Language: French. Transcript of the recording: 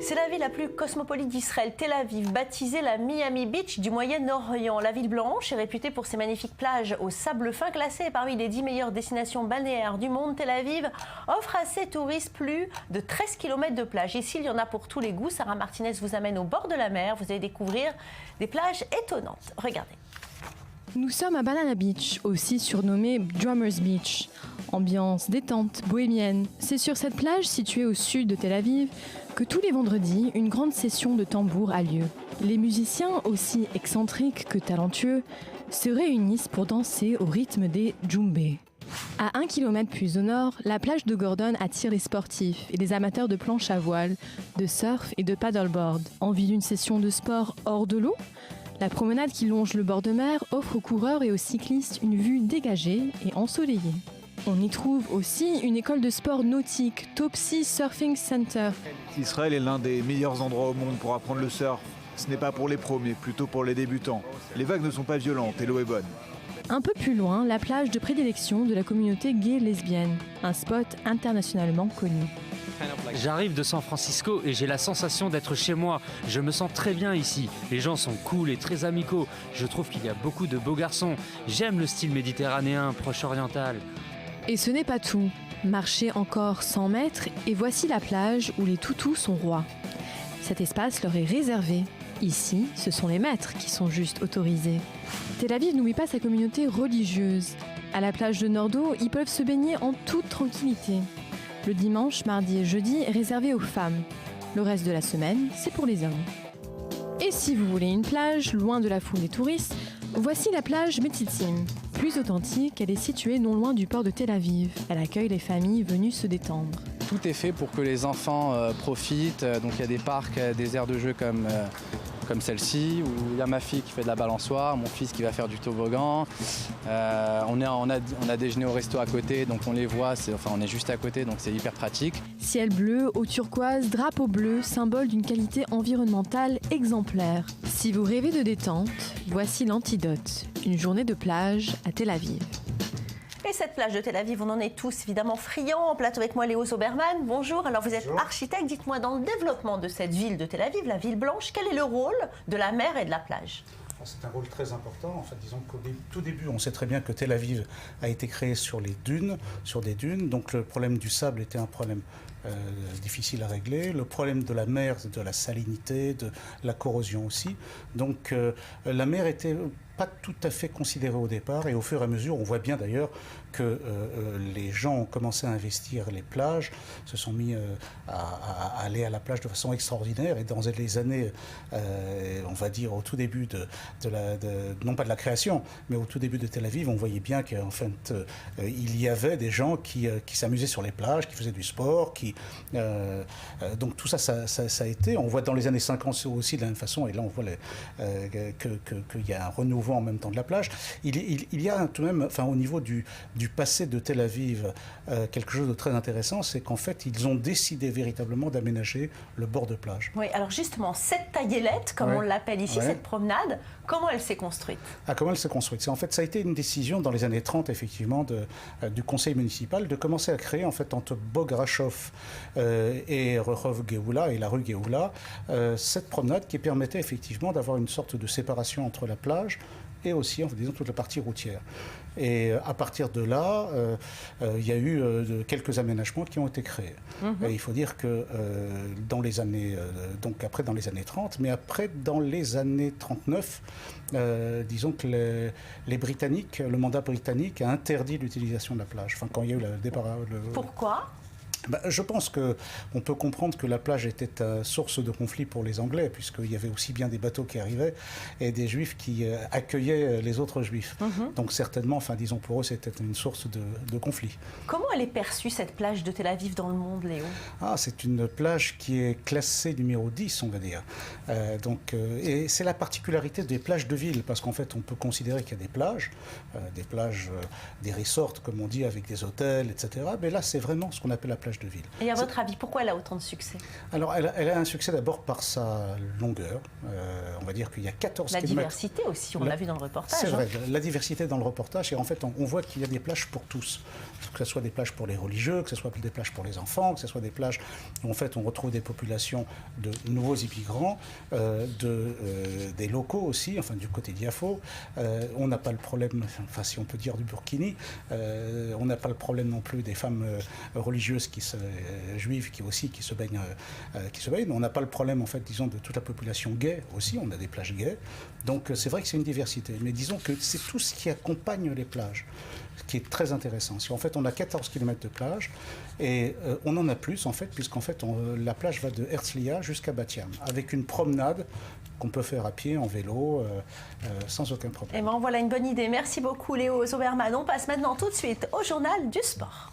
C'est la ville la plus cosmopolite d'Israël, Tel Aviv, baptisée la Miami Beach du Moyen-Orient. La ville blanche est réputée pour ses magnifiques plages au sable fin, classée parmi les 10 meilleures destinations balnéaires du monde. Tel Aviv offre à ses touristes plus de 13 km de plage. Ici, il y en a pour tous les goûts. Sarah Martinez vous amène au bord de la mer. Vous allez découvrir des plages étonnantes. Regardez. Nous sommes à Banana Beach, aussi surnommée Drummers Beach. Ambiance détente, bohémienne. C'est sur cette plage située au sud de Tel Aviv que tous les vendredis, une grande session de tambour a lieu. Les musiciens, aussi excentriques que talentueux, se réunissent pour danser au rythme des djembés. À 1 km plus au nord, la plage de Gordon attire les sportifs et les amateurs de planche à voile, de surf et de paddleboard. Envie d'une session de sport hors de l'eau ? La promenade qui longe le bord de mer offre aux coureurs et aux cyclistes une vue dégagée et ensoleillée. On y trouve aussi une école de sport nautique, Topsy Surfing Center. Israël est l'un des meilleurs endroits au monde pour apprendre le surf. Ce n'est pas pour les pros, mais plutôt pour les débutants. Les vagues ne sont pas violentes et l'eau est bonne. Un peu plus loin, la plage de prédilection de la communauté gay-lesbienne, un spot internationalement connu. J'arrive de San Francisco et j'ai la sensation d'être chez moi. Je me sens très bien ici. Les gens sont cool et très amicaux. Je trouve qu'il y a beaucoup de beaux garçons. J'aime le style méditerranéen, proche-oriental. Et ce n'est pas tout. Marchez encore 100 mètres et voici la plage où les toutous sont rois. Cet espace leur est réservé. Ici, ce sont les maîtres qui sont juste autorisés. Tel Aviv n'oublie pas sa communauté religieuse. À la plage de Nordo, ils peuvent se baigner en toute tranquillité. Le dimanche, mardi et jeudi est réservé aux femmes. Le reste de la semaine, c'est pour les hommes. Et si vous voulez une plage, loin de la foule des touristes, voici la plage Metitzim. Plus authentique, elle est située non loin du port de Tel Aviv. Elle accueille les familles venues se détendre. Tout est fait pour que les enfants profitent. Donc il y a des parcs, des aires de jeu comme celle-ci, où il y a ma fille qui fait de la balançoire, mon fils qui va faire du toboggan. On a déjeuné au resto à côté, donc on les voit, on est juste à côté, donc c'est hyper pratique. Ciel bleu, eau turquoise, drapeau bleu, symbole d'une qualité environnementale exemplaire. Si vous rêvez de détente, voici l'antidote, une journée de plage à Tel Aviv. Et cette plage de Tel Aviv, on en est tous évidemment friands. En plateau avec moi, Léo Zoberman. Bonjour. Alors, vous êtes architecte. Dites-moi, dans le développement de cette ville de Tel Aviv, la ville blanche, quel est le rôle de la mer et de la plage ? C'est un rôle très important. En fait, disons qu'au tout début, on sait très bien que Tel Aviv a été créé sur des dunes. Donc le problème du sable était un problème difficile à régler. Le problème de la mer, de la salinité, de la corrosion aussi. Donc la mer était pas tout à fait considérée au départ, et au fur et à mesure, on voit bien d'ailleurs que les gens ont commencé à investir les plages, se sont mis à aller à la plage de façon extraordinaire, et dans les années, on va dire au tout début non pas de la création, mais au tout début de Tel Aviv, on voyait bien qu'en fait, il y avait des gens qui s'amusaient sur les plages, qui faisaient du sport, donc tout ça a été, on voit dans les années 50 aussi de la même façon, et là on voit qu'il y a un renouveau en même temps de la plage. Il y a tout de même, enfin, au niveau du passé de Tel Aviv, quelque chose de très intéressant, c'est qu'en fait, ils ont décidé véritablement d'aménager le bord de plage. Oui, alors justement, cette taillellette, comme on l'appelle ici, cette promenade, comment elle s'est construite ? Comment elle s'est construite ? En fait, ça a été une décision dans les années 30, effectivement, du conseil municipal de commencer à créer, en fait, entre Bograchov et Rehov Geoula et la rue Geoula, cette promenade qui permettait effectivement d'avoir une sorte de séparation entre la plage et aussi, en disant, toute la partie routière. Et à partir de là, il y a eu quelques aménagements qui ont été créés. Et il faut dire que dans les années, donc après dans les années 30, mais après dans les années 39, disons que les Britanniques, le mandat britannique a interdit l'utilisation de la plage. Enfin, quand il y a eu le départ. Pourquoi ? Je pense qu'on peut comprendre que la plage était source de conflit pour les Anglais, puisqu'il y avait aussi bien des bateaux qui arrivaient et des Juifs qui accueillaient les autres Juifs. Donc certainement, enfin disons pour eux, c'était une source de conflit. Comment elle est perçue, cette plage de Tel Aviv dans le monde, Léo ? C'est une plage qui est classée numéro 10, on va dire. Et c'est la particularité des plages de ville, parce qu'en fait, on peut considérer qu'il y a des plages, des resorts, comme on dit, avec des hôtels, etc. Mais là, c'est vraiment ce qu'on appelle la plage plage de ville. Et à votre avis, pourquoi elle a autant de succès? Alors, elle a un succès d'abord par sa longueur. On va dire qu'il y a 14 La kilomètres. diversité aussi, on l'a vu dans le reportage. C'est vrai, la diversité dans le reportage. Et en fait, on voit qu'il y a des plages pour tous. Que ce soit des plages pour les religieux, que ce soit des plages pour les enfants, que ce soit des plages où en fait on retrouve des populations de nouveaux immigrants, des locaux aussi, enfin du côté d'Iafo. On n'a pas le problème, enfin si on peut dire du Burkini, on n'a pas le problème non plus des femmes religieuses juives qui se baignent. On n'a pas le problème en fait, disons, de toute la population gay aussi. On a des plages gays. Donc c'est vrai que c'est une diversité. Mais disons que c'est tout ce qui accompagne les plages qui est très intéressant. Si en fait on a 14 km de plage et on en a plus en fait, puisqu'en fait la plage va de Herzliya jusqu'à Batiam, avec une promenade qu'on peut faire à pied, en vélo, sans aucun problème. Et ben voilà une bonne idée. Merci beaucoup Léo Zoberman. On passe maintenant tout de suite au journal du sport.